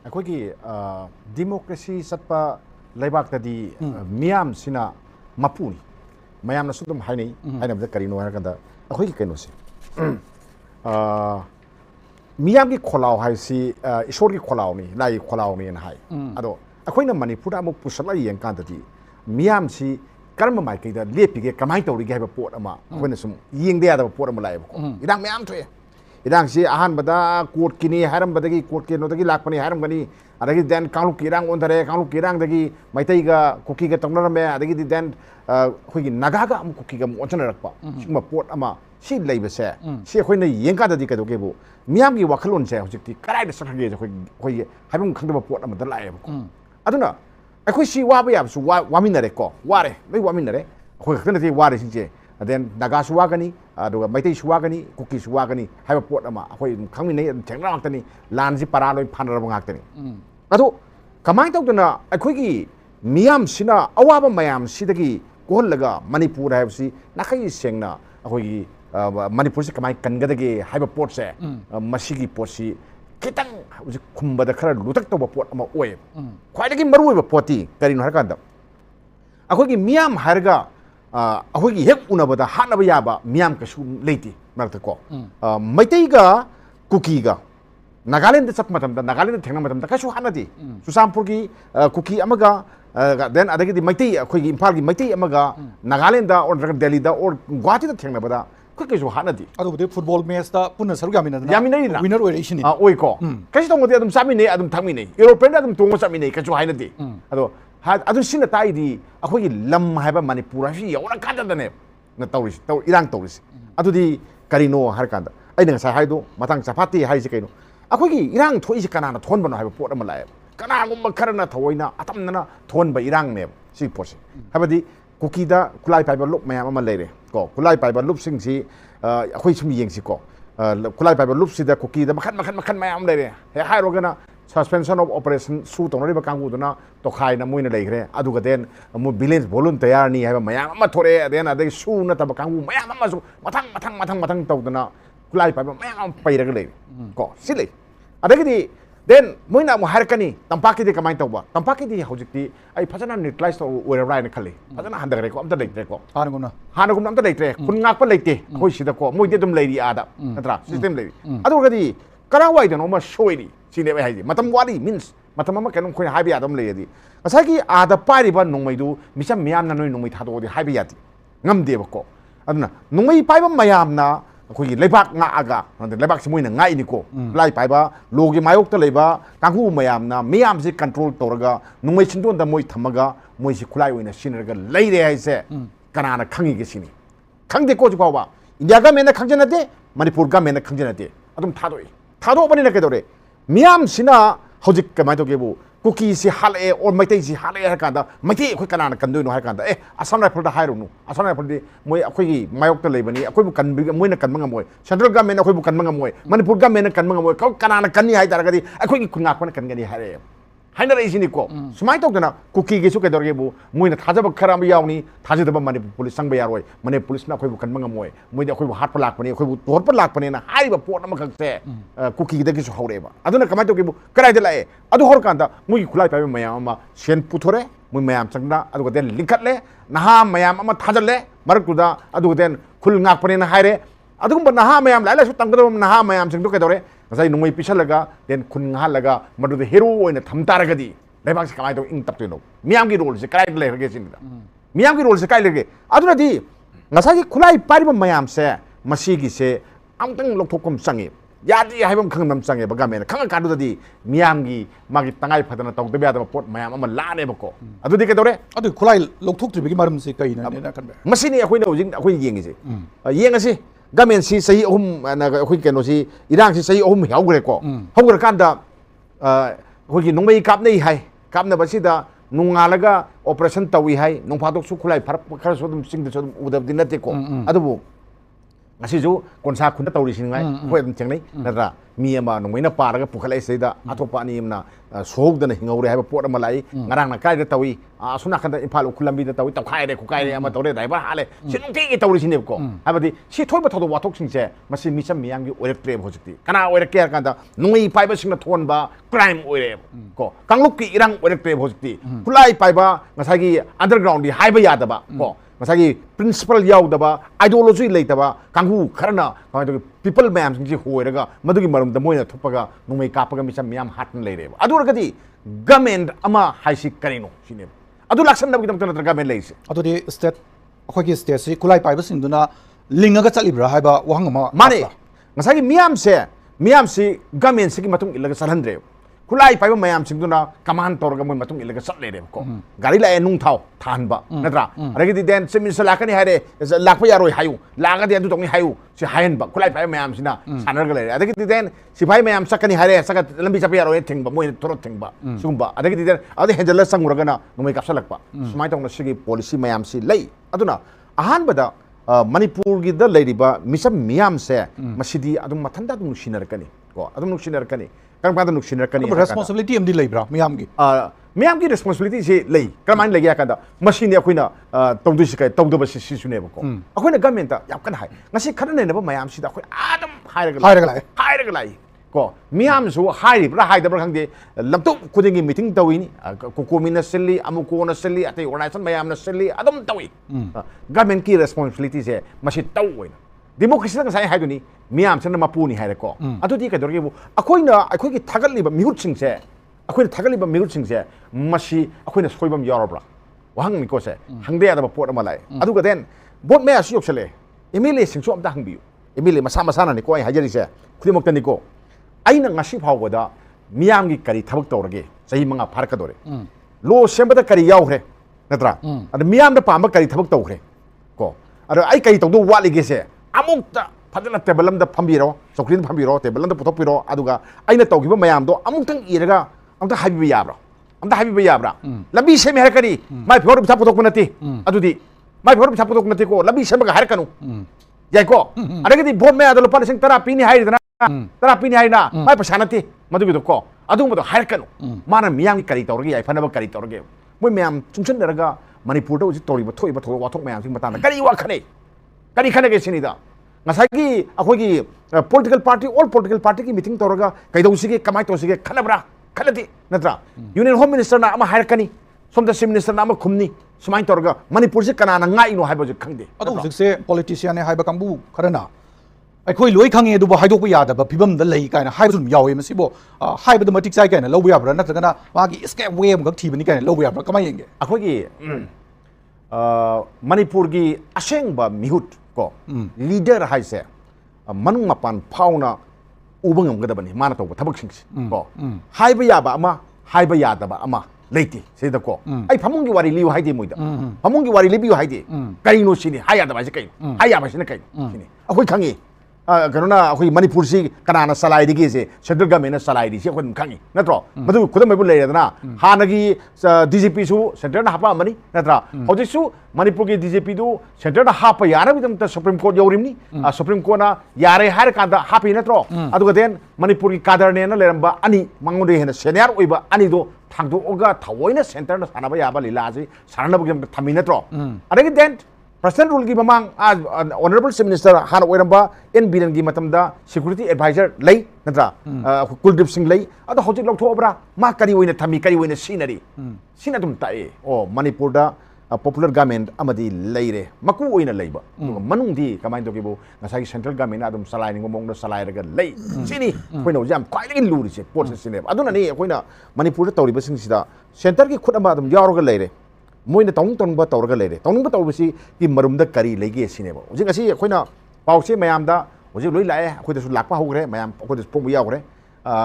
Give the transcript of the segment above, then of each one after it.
ꯑꯩꯈꯣꯏꯒꯤ ꯗꯦꯃꯣꯀ꯭ꯔꯦꯁꯤ ꯆꯠꯄ ꯂꯩꯕꯥꯛꯇꯗꯤ ꯃꯤꯌꯥꯝ ꯁꯤꯅ ꯃꯄꯨꯅꯤ ꯃꯌꯥꯝꯅꯁꯨ ꯑꯗꯨꯝ ꯍꯥꯏꯅꯩ ꯍꯥꯏꯅꯕꯗ ꯀꯔꯤꯅꯣ ꯍꯥꯏꯔꯀꯥꯟꯗ ꯑꯩꯈꯣꯏꯒꯤ ꯀꯩꯅꯣꯁꯦ ꯃꯤꯌꯥꯝꯒꯤ ꯈꯣꯜꯂꯥꯎ ꯍꯥꯏꯕꯁꯤ ꯏꯁꯣꯔꯒꯤ ꯈꯣꯜꯂꯥꯎꯅꯤ ꯂꯥꯏꯒꯤ ꯈꯣꯜꯂꯥꯎꯅꯤꯅ ꯍꯥꯏ ꯑꯗꯣ ꯑꯩꯈꯣꯏꯅ ꯃꯅꯤꯄꯨꯔꯗ ꯑꯃꯨꯛ ꯄꯨꯁꯜꯂꯒ ꯌꯦꯡꯀꯥꯟꯗꯗꯤ ꯃꯤꯌꯥꯝꯁꯤ ꯀꯔꯝꯕ ꯃꯥꯏꯀꯩꯗ ꯂꯦꯞꯄꯤꯒꯦ ꯀꯃꯥꯏꯅ ꯇꯧꯔꯤꯒꯦ ꯍꯥꯏꯕ ꯄꯣꯠ ꯑꯃ ꯑꯩꯈꯣꯏꯅ ꯁꯨꯝ ꯌꯦꯡꯗ ꯌꯥꯗꯕ ꯄꯣꯠ ꯑꯃ ꯂꯥꯛꯑꯦꯕꯀꯣ ꯏꯔꯥꯡ ꯃꯌꯥꯝ ꯊꯣꯛꯑꯦ ꯏꯔꯥꯡꯁꯤ ꯑꯍꯥꯟꯕꯗ ꯀꯣꯔꯠꯀꯤꯅꯤ ꯍꯥꯏꯔꯝꯕꯗꯒꯤ ꯀꯣꯔꯠ ꯀꯩꯅꯣꯗꯒꯤ ꯂꯥꯛꯄꯅꯤ ꯍꯥꯏꯔꯝꯒꯅꯤ ꯑꯗꯒꯤ ꯗꯦꯟ ꯀꯥꯡꯂꯨꯞꯀꯤ ꯏꯔꯥꯡ ꯑꯣꯟꯊꯔꯦ ꯀꯥꯡꯂꯨꯞꯀꯤ ꯏꯔꯥꯡꯗꯒꯤ ꯃꯩꯇꯩꯒ ꯀꯨꯀꯤꯒ ꯇꯧꯅꯔꯝꯃꯦ ꯑꯗꯒꯤꯗꯤ ꯗꯦꯟ ꯑꯩꯈꯣꯏꯒꯤ ꯅꯥꯒꯥꯒ ꯑꯃꯨꯛ ꯀꯨꯀꯤꯒ ꯑꯃꯨꯛ ꯑꯣꯟꯁꯤꯟꯅꯔꯛꯄ ꯁꯤꯒꯨꯝꯕ ꯄꯣꯠ ꯑꯃ ꯁꯤ ꯂꯩꯕꯁꯦ ꯁꯤ ꯑꯩꯈꯣꯏꯅ ꯌꯦꯡꯀꯥꯟꯗꯗꯤ ꯀꯩꯗꯧꯒꯦꯕꯨ ꯃꯤꯌꯥꯝꯒꯤ ꯋꯥꯈꯜꯂꯣꯟꯁꯦ ꯍꯧꯖꯤꯛꯇꯤ ꯀꯗꯥꯏꯗ ꯆꯠꯈ꯭ꯔꯒꯦ ꯑꯩꯈꯣꯏꯒꯤ ꯍꯥꯏꯐꯝ ꯈꯪꯗꯕ ꯄꯣꯠ ꯑꯃꯗ ꯂꯥꯛꯑꯦꯕꯀꯣ ꯑꯗꯨꯅ ꯑꯩꯈꯣꯏ ꯁꯤ ꯋꯥꯕ ꯌꯥꯕꯁꯨ ꯋꯥꯃꯤꯟꯅꯔꯦꯀꯣ ꯋꯥꯔꯦ ꯂꯣꯏ ꯋꯥꯃꯤꯟꯅꯔꯦ ꯑꯩꯈꯣꯏ ꯈꯛꯇ ꯅꯠꯇꯦ ꯋꯥꯔꯤꯁꯤꯡꯁꯦ ꯗꯦꯟ ꯅꯥꯒꯥꯁꯨ ꯋꯥꯒꯅꯤ ꯑꯗꯨꯒ ꯃꯩꯇꯩꯁꯨ ꯋꯥꯒꯅꯤ ꯀꯨꯀꯤꯁꯨ ꯋꯥꯒꯅꯤ ꯍꯥꯏꯕ ꯄꯣꯠ ꯑꯃ ꯑꯩꯈꯣꯏ ꯑꯗꯨꯝ ꯈꯪꯃꯤꯟꯅꯩ ꯑꯗꯨꯝ ꯊꯦꯡꯅ ꯉꯥꯛꯇꯅꯤ ꯂꯥꯟꯁꯤ ꯄꯔꯥ ꯂꯣꯏ ꯐꯥꯅꯔꯕ ꯉꯥꯛꯇꯅꯤ ꯑꯗꯣ ꯀꯃꯥꯏꯅ ꯇꯧꯗꯅ ꯑꯩꯈꯣꯏꯒꯤ ꯃꯤꯌꯥꯝꯁꯤꯅ ꯑꯋꯥꯕ ꯃꯌꯥꯝꯁꯤꯗꯒꯤ ꯀꯣꯍꯜꯂꯒ ꯃꯅꯤꯄꯨꯔ ꯍꯥꯏꯕꯁꯤ ꯅꯥꯈꯩ ꯁꯦꯡꯅ ꯑꯩꯈꯣꯏꯒꯤ ꯃꯅꯤꯄꯨꯔꯁꯤ ꯀꯃꯥꯏꯅ ꯀꯟꯒꯗꯒꯦ ꯍꯥꯏꯕ ꯄꯣꯠꯁꯦ ꯃꯁꯤꯒꯤ ꯄꯣꯠꯁꯤ खितंग हौजिक खुंबदा खरा लुतक तौबा पोट अमा ओय ख्वाइदगी मरुओइबा पोटी करिनो हरकांदा अखोगी मियाम हारगा अखोगी हेक उनबदा हानबा याबा मियाम कशु लेति मरत को मैतैगा कुकीगा नागालैंड चप मतमदा नागालैंड थेंगना मतमदा कशु हानदी सुसामपुरगी कुकी अमगा देन अदगी मैतै अखोगी इम्फालगी मैतै अमगा नागालैंड और दिल्लीदा और गुवाहाटीदा थेंगनाबदा 그게죠 하나디. 아도 풋볼 매스다 분나 서로 야미나다. 야미나이나. 위너 오레이션이. 아 오이코. 그래서 동거디 아둠 싸미네 아둠 탕미네. 유로페나 아둠 동거 싸미네. 그죠 하이나디. 아도 아도 신나 따이디 아코기 람 하바 마니푸라 시 여나 칸다네. 나 떠리시. 떠 이랑 떠리시. 아도디 카리노 할칸다. 아이나 ngasa 하이도 마탕 자파티 하이시 케노. 아코기 이랑 토이시 까나나 톤바노 하바 포트 아마 라에. 까나고마 카르나 토이나 아탐나나 톤바 이랑네. 시 포시. 하바디 कुकीदा खुलाई पाइबा लुप मैम अमा लेरे को खुलाई पाइबा लुप सिंग सी अखोई सुम येंगसी को खुलाई पाइबा लुप सिदा कुकीदा मखन मखन मखन मैम लेरे हे हाइरोगना सस्पेंशन ऑफ ऑपरेशन सू तोनरिबा कांगुदना तोखाइना मोइना लेग्रे अदुगा देन मो विलेज वॉलंटियर नि हाइबा मैम अमा थोरे देन अदे सू नतबा कांगु मैम अमा सु मथंग मथंग मथंग मथंग तौदना खुलाई पाइबा मैम पैरगा लेरे को सिले अदगिदी देन मोइना मो हारकनी तंपाकीदि कमाय तौबा तंपाकीदि हौजिकति आई फजना न्यूट्रलाइज तो ओइराइना खले फजना हंदगरे को अमता लेत्रे को हानगुम अमता लेत्रे खुन ngakpa लेते खोइ सिदा को मोइदि दुम लेरि आदा नत्रा सिस्टम लेरि अदुगदि करावाइदनो म सोइरि सिने बाय हाइदि मतम वाली मीन्स मतम म केनम खोइ हाइबि आदम लेयदि असागी आदा पारिबा नोंमैदु मिसम मियामना नोइ नोंमै थादोदि हाइबि यादि ngamdebako aduna nongmai paiba mayamna अखोगी लेबाक ngaga लेबाक से मोइना ngaइनिको लाई पाइबा लोगी मायोक त लेबा कांगु मयामना मियाम से कंट्रोल तोरगा नुमै सिंदोन द मोइ थमगा मोइ से खुलाई ओइना सिनरगा लेरे हाइसे कनाना खंगिगे सिनी खंगदे को जुकावा इंडिया गा मेना खंजनते मणिपुर गा मेना खंजनते अदुम थादो बनिना केदोरे मियाम सिना हौजिक कमाय तोगेबु कुकी से हाले और मैतै से हाले हर कांदा मैतै अखोय कनाना कंदोइनो हर कांदा असम राइफल दा हाइरुनु असम राइफल दि मोय अखोयगी मायोक त लेबनी अखोयबु कनबि मोयना कनमंगा मोय सेंट्रल गवर्नमेंट अखोयबु कनमंगा मोय मणिपुर गवर्नमेंट कनमंगा मोय कनाना कन्नी हाइ तारगदि अखोयगी खुनाकपन कनगनि हारे हाइना रेसिनिको सुमाय तोगदना कुकी गेसु केदरगेबु मोयना थाजब खराम यावनी थाजदब मणिपुर पुलिस संग यारोय मने पुलिस ना अखोयबु कनमंगा मोय मोयदि अखोयबु हाट पर लाकपनी अखोयबु तोर पर लाकपनी ना हाइबा पोट अमा खक्से कुकी दगिसु हौरेबा अदुना कमाय तोगेबु कराइदे लाए अदु हर कांदा मुगी खुलाई पाइबा मयाम अमा सेन पुथोरे मुई मयाम संगना अदुगा देन लिंखटले नहा मयाम अमा थाजले मरकुदा अदुगा देन खुल ngakपनी ना हाइरे अदुगुम नहा मयाम लाइलासु तंगदो नहा मयाम सिंदु केदोरे ngasai nungmai pisalaga den khun ngahalaga madu hero oina thamtaragadi leibak se kamai to ing taptino miyamgi role se kai lerege sinida miyamgi role se kai lerege aduna di ngasai khulai pariba mayam se masigi se amtang lokthokkom changi yadi haibam khangnam changi baga mena khanga kadu di miyamgi magi tangai phadana tawde bya da pot mayam ama lane bako adu di ke dore adu khulai lokthoktribigi maram se kai na ne kan masini akhoi na ujing akhoi yengi se yengasi गमेन सी सही अहुम अखोई केनो सी इरांग सी सही अहुम हौग्रे को हौग्रे कांदा अखोई नोंमै कापनै हाय कापना बसिदा नुंगालगा operation Tawi हाय नोंफादोक सु खुलाई फर खर सोदम सिंग सोदम उदबदि नते को अदबु ngasi ju konsa khunda tawri sin ngai hoi dum chengnai nara mi ama nongmena paraga pukhalai seida atopa ani amna sohogdana hingawre haiba pot ama lai ngarang na kai da tawi asuna khanda imphal ukhulambi da tawi tawkhai re khukai re ama tawre daiba hale sinung ti tawi sineb ko habadi si thoiba thodo wathok singse masi misam miyang gi oirak tre hojikti kana oirak ke kanda nungi paiba singna thonba crime oire ko kangluk ki irang oirak tre hojikti khulai paiba ngasagi underground di haiba yadaba ko masagi principle yaudaba ideology leitaba kanghu kharna people mayam singji hoiraga madugi marum da moina thupaga numai kapaga misam miyam hatn leireba aduragadi government ama haisi karino sine adu laksan da bidam tana government leise adu di state akhoi state si kulai pai basing duna lingaga chalibra haiba wahang ma mane ngasagi miyam si government si ki matung ilaga salhandre kulai pai mayam singduna kaman torga moi matung ilaga satlere ko gari la enung thau thanba natra aragi den semin salakani hare lakpa yaroi hayu laga den tongi hayu si hayen ba kulai pai mayam sina sanar gale adagi den si pai mayam sakani hare sakat lambi chapi yaroi thingba moi torot thingba sumba adagi den adi hendela sanguraga na numai kapsalakpa sumai tong na sigi policy mayam si lei aduna ahan bada manipur gi da leiriba misam miyam se masidi adum mathanda dum shinarkani ko adum shinarkani responsibility amdi leibra miyamgi responsibility se lei kamain legi akada machine akoina tawdu sikai tawdu ba sisune ba ko akoina government ta yam kan hai ngasi khana ne ba mayam sida akoi adam hairaga lai ko miyam su hairi bra haida bra khangde lamtu kudingi meeting tawini kokomina selli amukona selli ate organization mayam na selli adam tawi government ki responsibility se mashi tawoina democracy nga sai haiduni miyam sana mapuni haire ko adudi ka dorge bu akoina akoigi thagaliba mihut singse akoina thagaliba mihut singse mashi akoina soibam yarobra wahang mi ko se hangde ada pot amalai aduga den bot me asu yoksele emile singsu amta hangbiu emile masa na ni ko ai hajari se khudimok tani ko aina ngasi phawboda miyam gi kari thabak torge sahi manga pharka dore lo sembada kari yawre natra ad miyam da pamba kari thabak tawre ko ada ai kari tawdu walige se amukta fadana table da phambiro sokrin phambiro table da puthopiro aduga aina tawgiba mayam do amuktang iraga amta habiba yabra labi semi harakani mai phor bitha puthok nati adudi mai phor bitha puthok nati ko labi semi ga harakanu yai ko adagadi bot me adalo pa sing tara pini haidana tara pini haina mai pasanati madugi do ko adu modo harakanu mana miyang kari tawrgi yai fanaba kari tawrgi moi mayam chungchen daraga manipur do uji toriba thoiba tho wathok mayam sing matana kari wakhane kari khane ke sinida ngasagi akhoi political party all political party ki meeting toraga kaidosige kamai tosige khanabra khalati natra union home minister na ama hairkani somda sim minister na ama khumni sumai toraga manipur se kana na ngai no haibo je khangde adu se politician ne haiba kambu kharana akhoi loi khange du ba haidok ba yada ba phibam da lei kaina haiba sum yawe masibo haiba da matik sai kaina lobu yabra natra kana magi escape way am gak thibani kaina lobu yabra kamai yenge akhoi gi manipur gi asengba mihut ko leader haise manung mapan fauna ubangam gadabani mana to thabak singsi ko haiba yaba ama haiba yadaba ama leiti seda ko ai phamungi wari liu haide moida phamungi wari libiu haide kaino sini hayadaba se kai hayaba sini kai sini akoi khangi kanona akoi manipur si kanana salai digi se central government salai di se akoi khangi natro madu khudam mai bu leidana hanagi DGP su central na hapa mani natra hoji su manipur ki DGP du central na hapa yara bidam ta supreme court yorimni supreme court na yare har kanda hapi natro aduga den manipur ki kadar ne na leramba ani mangunde hena senior oiba ani do thangdo oga thawoina center na sanaba yaba lilaji sarana bugam thami natro adagi den President rule ki mamang honorable Chief Minister Han oiramba NBN gi matamda security advisor lei natra Kuldip Singh lei ado hojik lokthobra ma kari oina thami kari oina scenery sina dum tae o Manipur da popular government amadi leire maku oina leiba manung di kamai to kibu ngasagi central government adum salai ningomong da salai raga lei sini koina jam kwai lagi luri se port sine aduna ni koina Manipur da tawriba sing sida center ki khudama adum yaroga leire moina tongba tawraga leire tongba tawbisi ki marumda kari lege sineba ujing asi khoina pause mayam da ujing loi lae khoida su lakpa hogre mayam khoida pong yaugre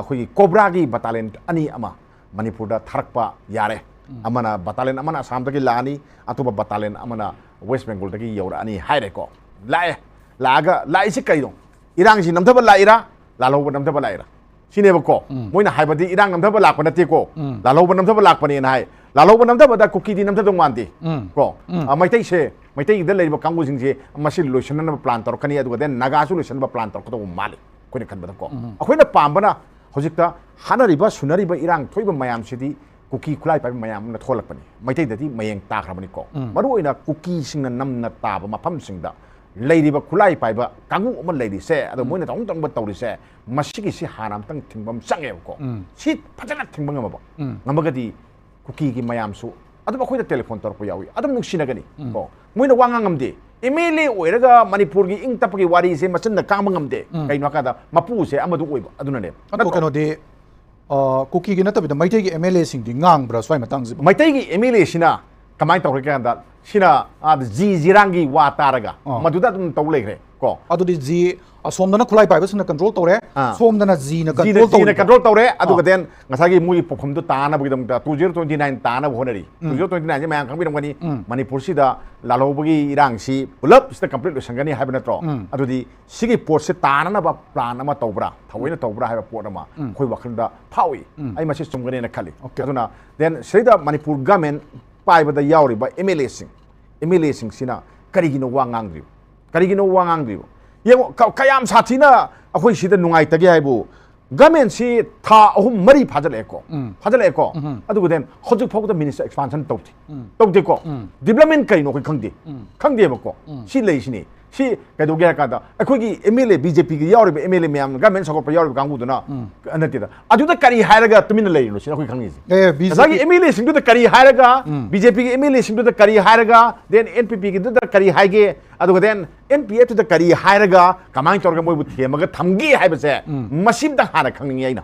khoi cobra gi battalion ani ama manipur da tharakpa yare amana battalion amana assam da gi lani atuba battalion amana west bengal da gi yaura ani haire ko lae laga lai si kai do irang si namthaba laira laloba namthaba laira sineba ko moina haibadi irang namthaba lakpa nate ko laloba namthaba lakpa ni nai laloba namthaba da kuki di namthaba dongwandi ko maitai se maitai da leiba kangu sing se masil lotion na plan tor kani adu den naga su lotion ba plan tor ko mali ꯑꯩꯈꯣꯏꯅ ꯈꯟꯕꯗ ꯀꯣ ꯑꯩꯈꯣꯏꯅ ꯄꯥꯝꯕꯅ ꯍꯧꯖꯤꯛꯇ ꯍꯥꯟꯅꯔꯤꯕ ꯁꯨꯅꯔꯤꯕ ꯏꯔꯥꯡ ꯊꯣꯛꯏꯕ ꯃꯌꯥꯝꯁꯤꯗꯤ cookie ꯈꯨꯠꯂꯥꯏ ꯄꯥꯏꯕ ꯃꯌꯥꯝ ꯑꯃꯅ ꯊꯣꯛꯂꯛꯄꯅꯤ ꯃꯩꯇꯩꯗꯗꯤ ꯃꯌꯦꯡ ꯇꯥꯈ꯭ꯔꯕꯅꯤꯀꯣ ꯃꯔꯨꯑꯣꯏꯅ ꯀꯨꯀꯤꯁꯤꯡꯅ ꯅꯝꯅ ꯇꯥꯕ ꯃꯐꯝꯁꯤꯡꯗ ꯂꯩꯔꯤꯕ ꯈꯨꯠꯂꯥꯏ ꯄꯥꯏꯕ ꯀꯥꯡꯕꯨ ꯑꯃ ꯂꯩꯔꯤꯁꯦ ꯑꯗꯣ ꯃꯣꯏꯅ ꯇꯧꯅꯤꯡ ꯇꯧꯔꯤꯁꯦ ꯃꯁꯤꯒꯤꯁꯤ ꯍꯥꯟꯅ ꯑꯝꯇꯪ ꯊꯤꯡꯕ ꯑꯃ ꯆꯪꯉꯦꯕꯀꯣ ꯁꯤ ꯐꯖꯅ ꯊꯤꯡꯕ ꯉꯝꯃꯒꯗꯤ ꯀꯨꯀꯤꯒꯤ ꯃꯌꯥꯝꯁꯨ ꯑꯗꯨꯝ ꯑꯩꯈꯣꯏꯗ ꯇꯦꯂꯤꯐꯣꯟ ꯇꯧꯔꯛꯄ ꯌꯥꯎꯏ ꯑꯗꯨꯝ ꯅꯨꯡꯁꯤꯅꯒꯅꯤ ꯀꯣ ꯃꯣꯏꯅ ꯋꯥ ꯉꯥꯡꯉꯝꯗꯦ MLA ꯑꯣꯏꯔꯒ ꯃꯅꯤꯄꯨꯔꯒꯤ ꯏꯪ ꯇꯞꯄꯒꯤ ꯋꯥꯔꯤꯁꯦ ꯃꯆꯤꯟꯅ ꯀꯥꯡꯕ ꯉꯝꯗꯦ ꯀꯩꯅꯣ ꯍꯥꯏꯀꯥꯟꯗ ꯃꯄꯨꯁꯦ ꯑꯃꯗꯨ ꯑꯣꯏꯕ ꯑꯗꯨꯅꯅꯦ ꯀꯩꯅꯣꯗꯤ ꯀꯨꯀꯤꯒꯤ ꯅꯠꯇꯕꯤꯗ ꯃꯩꯇꯩꯒꯤ MLA ꯁꯤꯡꯗꯤ ꯉꯥꯡꯕ꯭ꯔꯥ ꯁ꯭ꯋꯥꯏ ꯃꯇꯥꯡꯁꯤꯕꯨ ꯃꯩꯇꯩꯒꯤ MLA ꯁꯤꯅ ꯀꯃꯥꯏꯅ ꯇꯧꯔꯦ ꯀꯥꯟꯗ ꯁꯤꯅ ꯖꯤꯔꯥꯡꯒꯤ ꯋꯥ ꯇꯥꯔꯒ ꯃꯗꯨꯗ ꯑꯗꯨꯝ ꯇꯧ ꯂꯩꯈ꯭ꯔꯦ ꯀꯣ ꯑꯗꯨꯗꯤ ꯑꯁꯣꯝꯗꯅ ꯈꯨꯠꯂꯥꯏ ꯄꯥꯏꯕꯁꯤꯡꯅ ꯀꯟꯇ꯭ꯔꯣꯜ ꯇꯧꯔꯦ ꯁꯣꯝꯗꯅ ꯖꯤꯅ ꯀꯟꯇ꯭ꯔꯣꯜ ꯇꯧꯔꯦ ꯑꯗꯨꯒ ꯗꯦꯟ ꯉꯁꯥꯏꯒꯤ ꯃꯣꯏꯒꯤ ꯄꯣꯛꯐꯝꯗꯨ ꯇꯥꯅꯕꯒꯤꯗꯃꯛꯇ 2029 ꯇꯥꯅꯕ ꯍꯣꯠꯅꯔꯤ 2029 ꯁꯦ ꯃꯌꯥꯝ ꯈꯪꯕꯤꯔꯝꯒꯅꯤ ꯃꯅꯤꯄꯨꯔꯁꯤꯗ ꯂꯥꯜꯍꯧꯕꯒꯤ ꯏꯔꯥꯡꯁꯤ ꯄꯨꯂꯞ ꯁꯤꯗ ꯀꯝꯄ꯭ꯂꯤꯠ ꯂꯣꯏꯁꯟꯒꯅꯤ ꯍꯥꯏꯕ ꯅꯠꯇ꯭ꯔꯣ ꯑꯗꯨꯗꯤ ꯁꯤꯒꯤ ꯄꯣꯠꯁꯦ ꯇꯥꯅꯅꯕ ꯄ꯭ꯂꯥꯟ ꯑꯃ ꯇꯧꯕ꯭ꯔꯥ ꯊꯑꯣꯏꯅ ꯇꯧꯕ꯭ꯔꯥ ꯍꯥꯏꯕ ꯄꯣꯠ ꯑꯃ ꯑꯩꯈꯣꯏ ꯋꯥꯈꯜꯗ ꯐꯥꯎꯏ ꯑꯩ ꯃꯁꯤ ꯆꯨꯝꯒꯅꯦꯅ ꯈꯜꯂꯤ ꯑꯗꯨꯅ ꯗꯦꯟ ꯁꯤꯗ ꯃꯅꯤꯄꯨꯔ ꯒꯃꯦꯟ ꯄꯥꯏꯕꯗ ꯌꯥꯎꯔꯤꯕ MLA ꯁꯤꯡꯁꯤꯅ ꯀꯔꯤꯒꯤꯅꯣ ꯋꯥ ꯉꯥꯡꯗ꯭ꯔꯤꯕ ꯌꯦꯡꯉꯣ ꯀꯌꯥꯝ ꯁꯥꯊꯤꯅ ꯑꯩꯈꯣꯏ ꯁꯤꯗ ꯅꯨꯡꯉꯥꯏꯇꯒꯦ ꯍꯥꯏꯕꯨ ꯒꯃꯦꯟꯁꯤ ꯊꯥ 3-4 ꯐꯥꯖꯜꯂꯛꯑꯦꯀꯣ ꯑꯗꯨꯒ ꯗꯦꯟ ꯍꯧꯖꯤꯛ ꯐꯥꯎꯕꯗ ꯃꯤꯅꯤꯁꯇꯔ ꯑꯦꯛꯁꯄꯥꯟꯁꯟ ꯇꯧꯗꯦꯀꯣ ꯗꯤꯕꯂꯞꯃꯦꯟ ꯀꯩꯅꯣ ꯑꯩꯈꯣꯏ ꯈꯪꯗꯦꯕꯀꯣ ꯁꯤ ꯂꯩꯁꯤꯅꯤ ꯁꯤ ꯀꯩꯗꯧꯒꯦ ꯍꯥꯏ ꯀꯥꯟꯗ ꯑꯩꯈꯣꯏꯒꯤ MLA BJPꯒꯤ ꯌꯥꯎꯔꯤꯕ MLA ꯃꯌꯥꯝ ꯒꯃꯦꯟ ꯁꯧꯒꯠꯄ ꯌꯥꯎꯔꯤꯕ ꯀꯥꯡꯕꯨꯗꯨꯅ ꯅꯠꯇꯦꯗ ꯑꯗꯨꯗ ꯀꯔꯤ ꯍꯥꯏꯔꯒ ꯇꯨꯃꯤꯟꯅ ꯂꯩꯔꯤꯅꯣ ꯁꯤꯅ ꯑꯩꯈꯣꯏ ꯈꯪꯉꯤꯁꯤ ꯉꯁꯥꯏꯒꯤ MLA ꯁꯤꯡꯗꯨꯗ ꯀꯔꯤ ꯍꯥꯏꯔꯒ BJPꯒꯤ MLA ꯁꯤꯡꯗꯨꯗ ꯀꯔꯤ ꯍꯥꯏꯔꯒ ꯗꯦꯟ NPPꯒꯤꯗꯨꯗ ꯀꯔꯤ ꯍꯥꯏꯒꯦ ꯑꯗꯨꯒ ꯗꯦꯟ NPF ꯇꯨꯗ ꯀꯔꯤ ꯍꯥꯏꯔꯒ ꯀꯃꯥꯏꯅ ꯇꯧꯔꯒ ꯃꯣꯏꯕꯨ ꯊꯦꯝꯃꯒ ꯊꯝꯒꯦ ꯍꯥꯏꯕꯁꯦ ꯃꯁꯤꯝꯇ ꯍꯥꯟꯅ ꯈꯪꯅꯤꯡꯉꯤ ꯑꯩꯅ